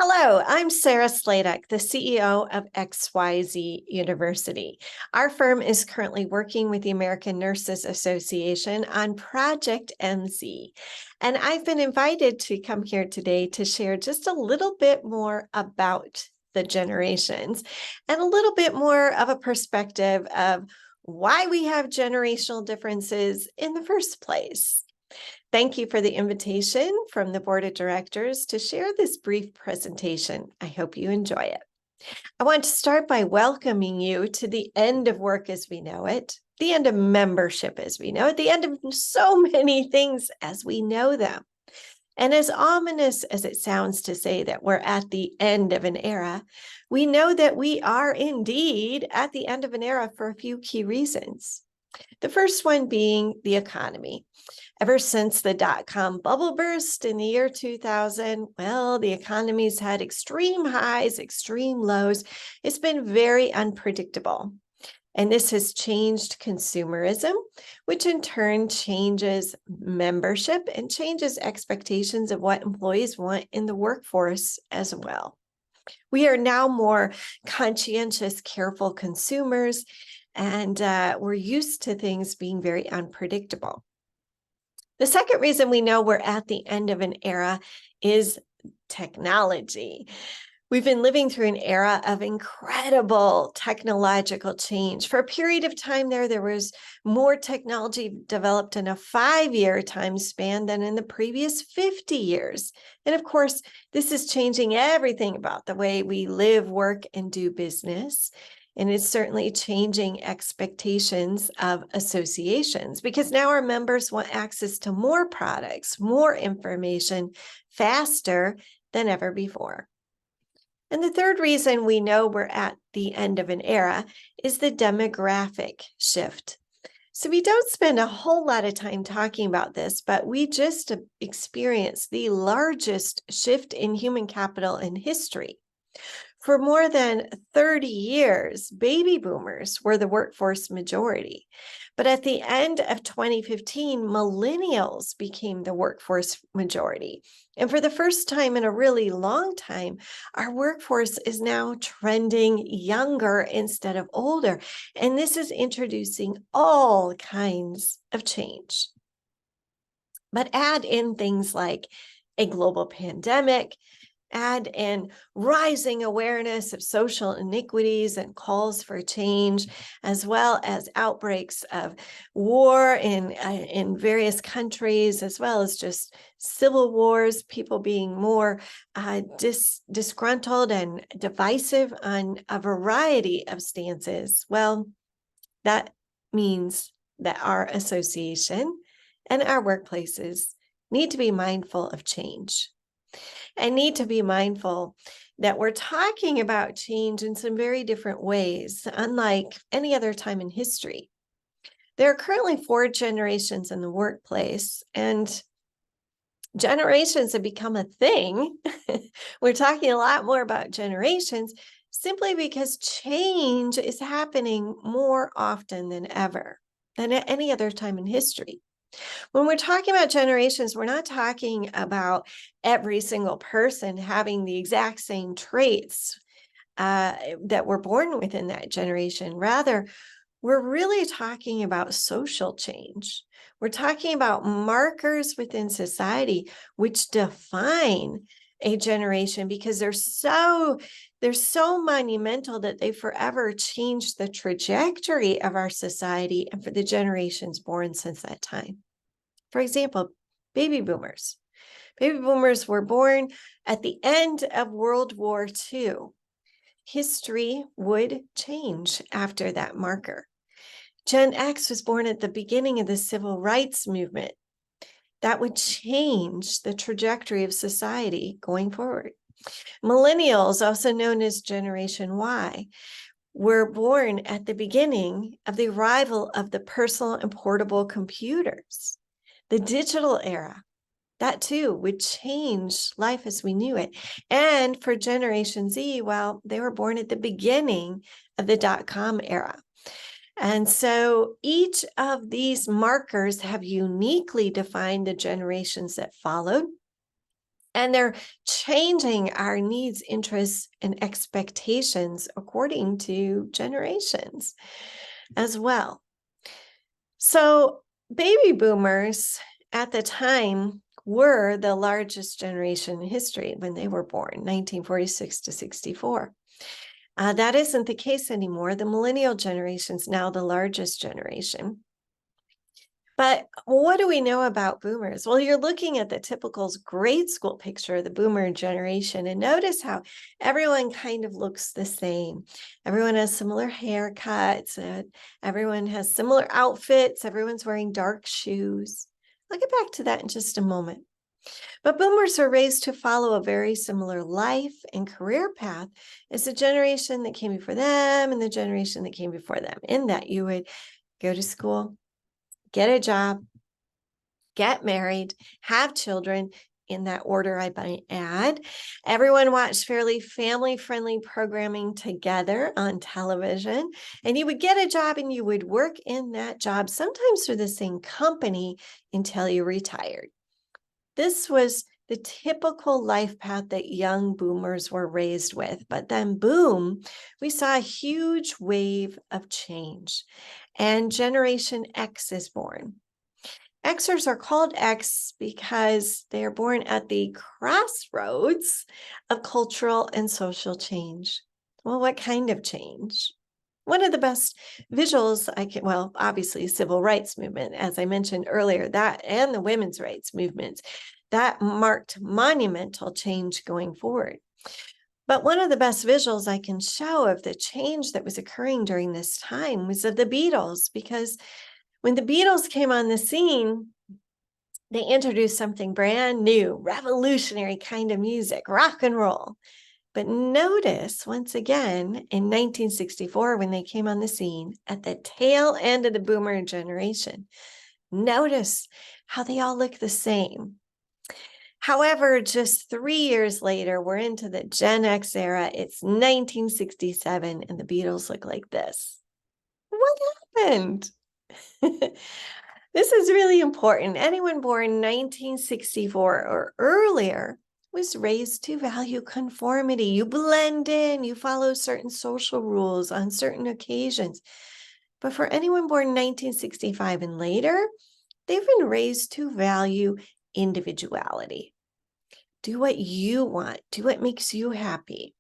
Hello, I'm Sarah Sladek, the CEO of XYZ University. Our firm is currently working with the American Nurses Association on Project NZ, and I've been invited to come here today to share just a little bit more about the generations and a little bit more of a perspective of why we have generational differences in the first place. Thank you for the invitation from the Board of Directors to share this brief presentation. I hope you enjoy it. I want to start by welcoming you to the end of work as we know it, the end of membership as we know it, the end of so many things as we know them. And as ominous as it sounds to say that we're at the end of an era, we know that we are indeed at the end of an era for a few key reasons. The first one being the economy. Ever since the dot-com bubble burst in the year 2000, well, the economy's had extreme highs, extreme lows. It's been very unpredictable. And this has changed consumerism, which in turn changes membership and changes expectations of what employees want in the workforce as well. We are now more conscientious, careful consumers, and we're used to things being very unpredictable. The second reason we know we're at the end of an era is technology. We've been living through an era of incredible technological change. For a period of time there was more technology developed in a 5-year time span than in the previous 50 years. And of course, this is changing everything about the way we live, work, and do business. And it's certainly changing expectations of associations because now our members want access to more products, more information, faster than ever before. And the third reason we know we're at the end of an era is the demographic shift. So we don't spend a whole lot of time talking about this, but we just experienced the largest shift in human capital in history. For more than 30 years, baby boomers were the workforce majority. But at the end of 2015, millennials became the workforce majority. And for the first time in a really long time, our workforce is now trending younger instead of older. And this is introducing all kinds of change. But add in things like a global pandemic, add in rising awareness of social iniquities and calls for change, as well as outbreaks of war in various countries, as well as just civil wars, people being more disgruntled and divisive on a variety of stances. Well, that means that our association and our workplaces need to be mindful of change. And need to be mindful that we're talking about change in some very different ways, unlike any other time in history. There are currently 4 generations in the workplace, and generations have become a thing. We're talking a lot more about generations simply because change is happening more often than ever, than at any other time in history. When we're talking about generations, we're not talking about every single person having the exact same traits that were born within that generation. Rather, we're really talking about social change. We're talking about markers within society which define a generation because they're so monumental that they forever changed the trajectory of our society and for the generations born since that time. For example, baby boomers. Baby boomers were born at the end of World War II. History would change after that marker. Gen X was born at the beginning of the civil rights movement. That would change the trajectory of society going forward. Millennials, also known as Generation Y, were born at the beginning of the arrival of the personal and portable computers. The digital era, that too would change life as we knew it. And for Generation Z, well, they were born at the beginning of the dot-com era. And so each of these markers have uniquely defined the generations that followed. And they're changing our needs, interests, and expectations according to generations as well. So baby boomers at the time were the largest generation in history when they were born, 1946 to 64. That isn't the case anymore. The millennial generation is now the largest generation. But what do we know about boomers? Well, you're looking at the typical grade school picture of the boomer generation, and notice how everyone kind of looks the same. Everyone has similar haircuts, and everyone has similar outfits. Everyone's wearing dark shoes. I'll get back to that in just a moment. But boomers are raised to follow a very similar life and career path as the generation that came before them and the generation that came before them, in that you would go to school, get a job, get married, have children, in that order I might add. Everyone watched fairly family-friendly programming together on television, and you would get a job and you would work in that job, sometimes for the same company, until you retired. This was the typical life path that young boomers were raised with. But then, boom, we saw a huge wave of change, and Generation X is born. Xers are called X because they are born at the crossroads of cultural and social change. Well, what kind of change? One of the best visuals well, obviously, civil rights movement, as I mentioned earlier, that and the women's rights movements, that marked monumental change going forward. But one of the best visuals I can show of the change that was occurring during this time was of the Beatles, because when the Beatles came on the scene, they introduced something brand new, revolutionary kind of music, rock and roll. But notice, once again, in 1964, when they came on the scene at the tail end of the boomer generation, notice how they all look the same. However, just 3 years later, we're into the Gen X era. It's 1967, and the Beatles look like this. What happened? This is really important. Anyone born 1964 or earlier was raised to value conformity. You blend in, you follow certain social rules on certain occasions. But for anyone born 1965 and later, they've been raised to value individuality. Do what you want, do what makes you happy.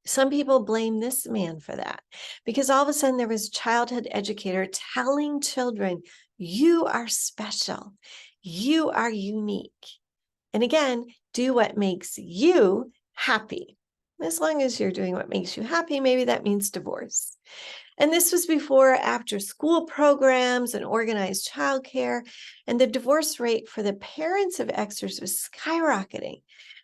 Some people blame this man for that, because all of a sudden there was a childhood educator telling children, you are special, you are unique. And again, do what makes you happy. As long as you're doing what makes you happy, maybe that means divorce. And this was before after school programs and organized childcare, and the divorce rate for the parents of Xers was skyrocketing.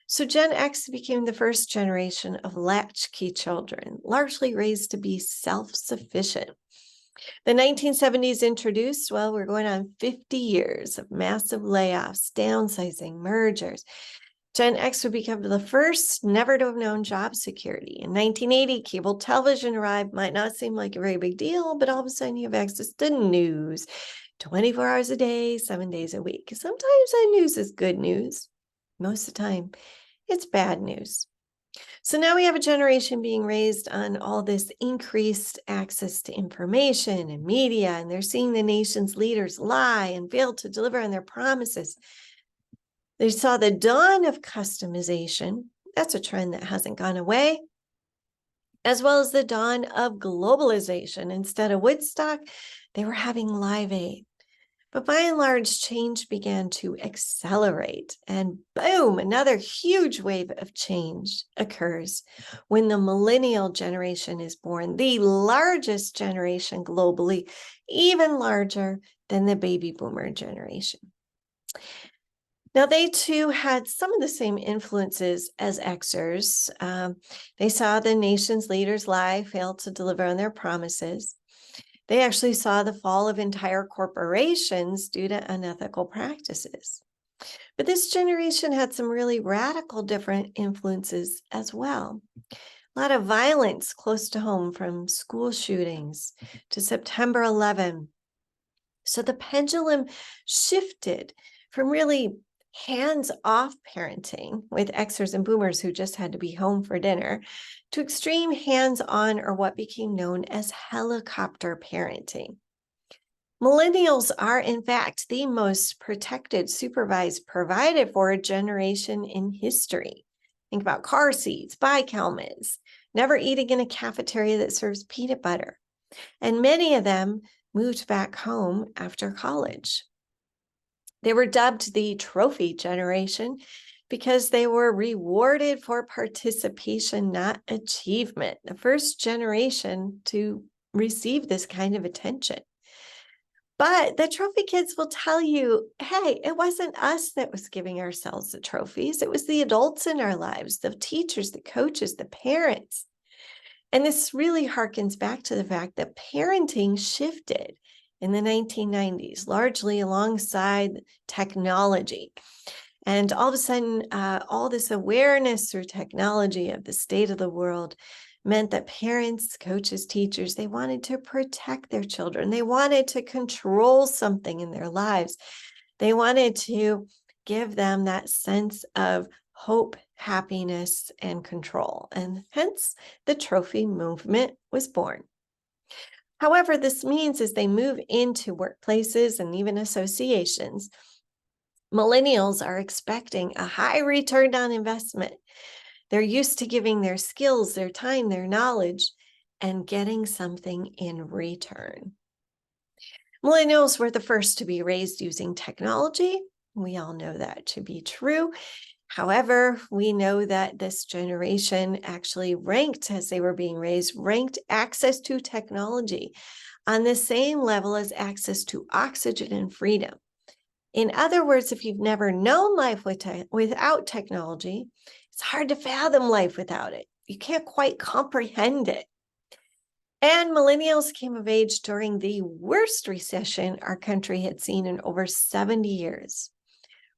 So Gen X became the first generation of latchkey children, largely raised to be self-sufficient. The 1970s introduced, well, we're going on 50 years of massive layoffs, downsizing, mergers. Gen X would become the first never to have known job security. In 1980, cable television arrived. Might not seem like a very big deal, but all of a sudden you have access to news 24 hours a day, 7 days a week. Sometimes that news is good news. Most of the time, it's bad news. So now we have a generation being raised on all this increased access to information and media, and they're seeing the nation's leaders lie and fail to deliver on their promises. They saw the dawn of customization. That's a trend that hasn't gone away, as well as the dawn of globalization. Instead of Woodstock, they were having Live Aid. But by and large, change began to accelerate, and boom, another huge wave of change occurs when the millennial generation is born, the largest generation globally, even larger than the baby boomer generation. Now, they too had some of the same influences as Xers. They saw the nation's leaders lie, fail to deliver on their promises. They actually saw the fall of entire corporations due to unethical practices. But this generation had some really radical different influences as well. A lot of violence close to home, from school shootings to September 11. So the pendulum shifted from really hands-off parenting with Xers and boomers who just had to be home for dinner, to extreme hands-on, or what became known as helicopter parenting. Millennials are, in fact, the most protected, supervised, provided for generation in history. Think about car seats, bike helmets, never eating in a cafeteria that serves peanut butter. And many of them moved back home after college. They were dubbed the trophy generation because they were rewarded for participation, not achievement. The first generation to receive this kind of attention. But the trophy kids will tell you, hey, it wasn't us that was giving ourselves the trophies. It was the adults in our lives, the teachers, the coaches, the parents. And this really harkens back to the fact that parenting shifted in the 1990s, largely alongside technology. And all of a sudden, all this awareness through technology of the state of the world meant that parents, coaches, teachers, they wanted to protect their children. They wanted to control something in their lives. They wanted to give them that sense of hope, happiness, and control. And hence, the trophy movement was born. However, this means as they move into workplaces and even associations, millennials are expecting a high return on investment. They're used to giving their skills, their time, their knowledge, and getting something in return. Millennials were the first to be raised using technology. We all know that to be true. However, we know that this generation actually ranked, as they were being raised, ranked access to technology on the same level as access to oxygen and freedom. In other words, if you've never known life without technology, it's hard to fathom life without it. You can't quite comprehend it. And millennials came of age during the worst recession our country had seen in over 70 years,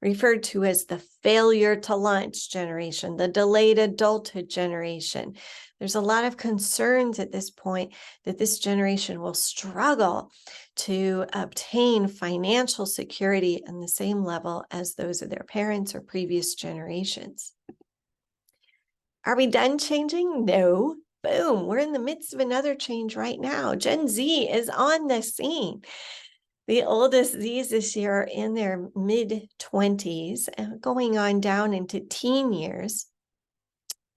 referred to as the failure to launch generation, the delayed adulthood generation. There's a lot of concerns at this point that this generation will struggle to obtain financial security on the same level as those of their parents or previous generations. Are we done changing? No. Boom, we're in the midst of another change right now. Gen Z is on the scene. The oldest Zs this year are in their mid-20s, going on down into teen years.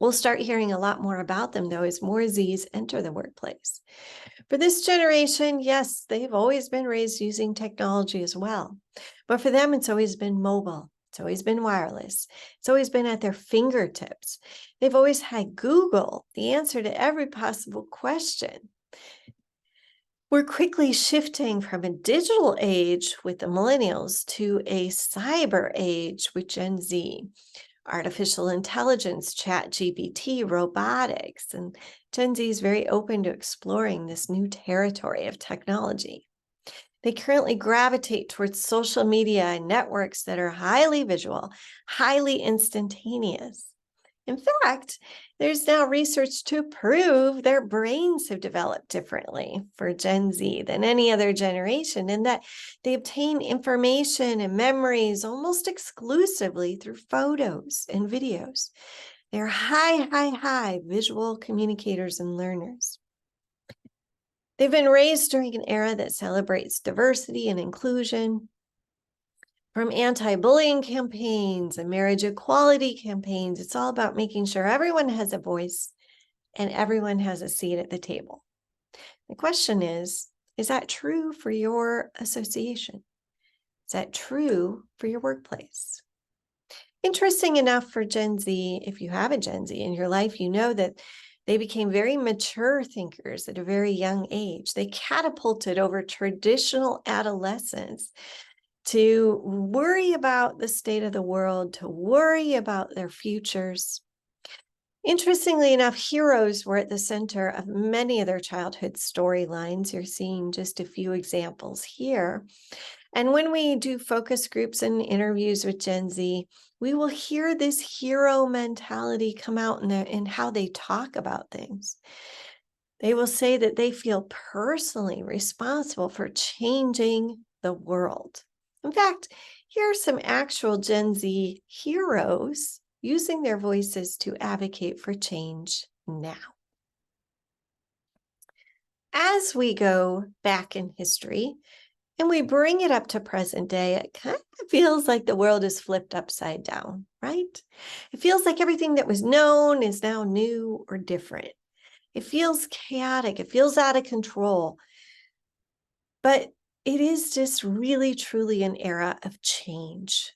We'll start hearing a lot more about them, though, as more Zs enter the workplace. For this generation, yes, they've always been raised using technology as well. But for them, it's always been mobile. It's always been wireless. It's always been at their fingertips. They've always had Google, the answer to every possible question. We're quickly shifting from a digital age with the millennials to a cyber age with Gen Z. Artificial intelligence, ChatGPT, robotics, and Gen Z is very open to exploring this new territory of technology. They currently gravitate towards social media and networks that are highly visual, highly instantaneous. In fact, there's now research to prove their brains have developed differently for Gen Z than any other generation, and that they obtain information and memories almost exclusively through photos and videos. They're high visual communicators and learners. They've been raised during an era that celebrates diversity and inclusion. From anti-bullying campaigns and marriage equality campaigns, it's all about making sure everyone has a voice and everyone has a seat at the table. The question is that true for your association? Is that true for your workplace? Interesting enough for Gen Z, if you have a Gen Z in your life, you know that they became very mature thinkers at a very young age. They catapulted over traditional adolescence to worry about the state of the world, to worry about their futures. Interestingly enough, heroes were at the center of many of their childhood storylines. You're seeing just a few examples here. And when we do focus groups and interviews with Gen Z, we will hear this hero mentality come out in how they talk about things. They will say that they feel personally responsible for changing the world. In fact, Here are some actual Gen Z heroes using their voices to advocate for change now. As we go back in history and we bring it up to present day, it kind of feels like the world is flipped upside down, right? It feels like everything that was known is now new or different. It feels chaotic. It feels out of control. But it is just really, truly an era of change.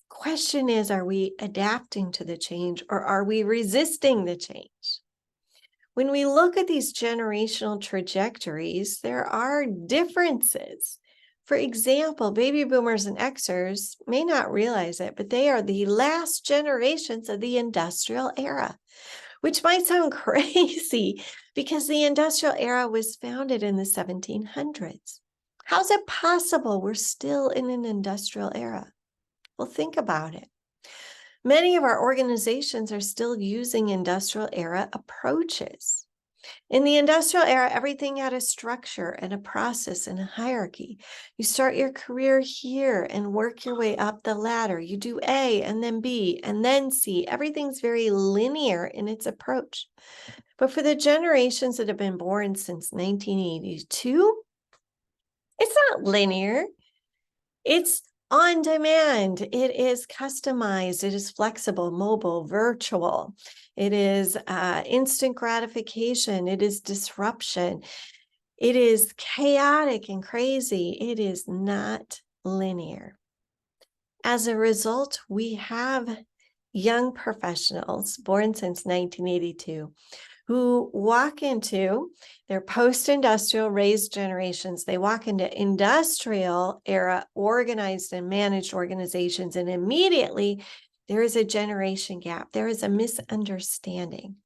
Question is, are we adapting to the change or are we resisting the change? When we look at these generational trajectories, there are differences. For example, baby boomers and Xers may not realize it, but they are the last generations of the industrial era, which might sound crazy because the industrial era was founded in the 1700s. How's it possible we're still in an industrial era? Well, think about it. Many of our organizations are still using industrial era approaches. In the industrial era, everything had a structure and a process and a hierarchy. You start your career here and work your way up the ladder. You do A and then B and then C. Everything's very linear in its approach. But for the generations that have been born since 1982, it's not linear. It's on demand. It is customized. It is flexible, mobile, virtual. It is instant gratification. It is disruption. It is chaotic and crazy. It is not linear. As a result, we have young professionals born since 1982 who walk into their post-industrial raised generations. They walk into industrial era organized and managed organizations, and immediately there is a generation gap. There is a misunderstanding.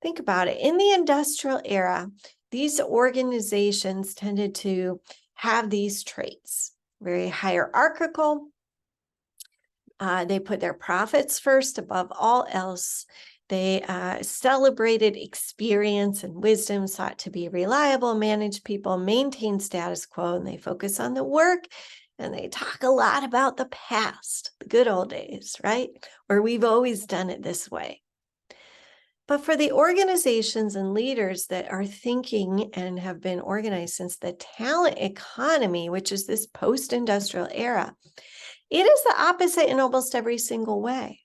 Think about it. In the industrial era, these organizations tended to have these traits, very hierarchical. They put their profits first above all else. They celebrated experience and wisdom, sought to be reliable, manage people, maintain status quo, and they focus on the work. And they talk a lot about the past, the good old days, right? Or we've always done it this way. But for the organizations and leaders that are thinking and have been organized since the talent economy, which is this post-industrial era, it is the opposite in almost every single way.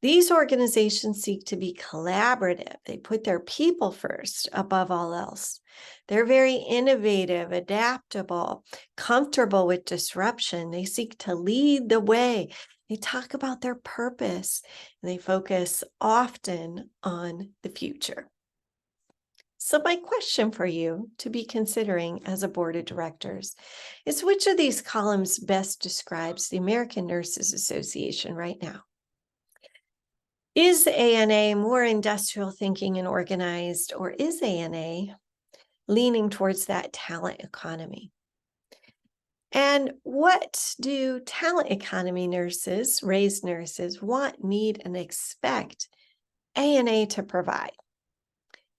These organizations seek to be collaborative. They put their people first above all else. They're very innovative, adaptable, comfortable with disruption. They seek to lead the way. They talk about their purpose, and they focus often on the future. So my question for you to be considering as a board of directors is, which of these columns best describes the American Nurses Association right now? Is ANA more industrial thinking and organized, or is ANA leaning towards that talent economy? And what do talent economy nurses, raised nurses, want, need, and expect ANA to provide?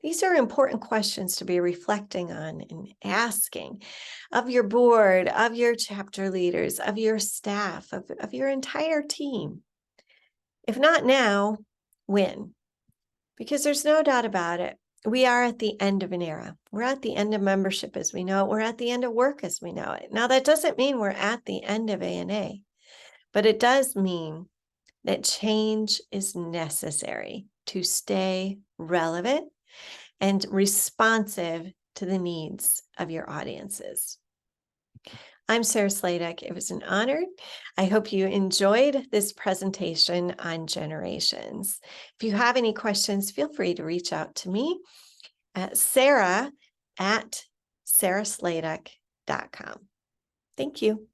These are important questions to be reflecting on and asking of your board, of your chapter leaders, of your staff, of your entire team. If not now, when? Because there's no doubt about it. We are at the end of an era. We're at the end of membership as we know it. We're at the end of work as we know it. Now, that doesn't mean we're at the end of ANA, but it does mean that change is necessary to stay relevant and responsive to the needs of your audiences. I'm Sarah Sladek. It was an honor. I hope you enjoyed this presentation on generations. If you have any questions, feel free to reach out to me at sarah@sarahsladek.com. Thank you.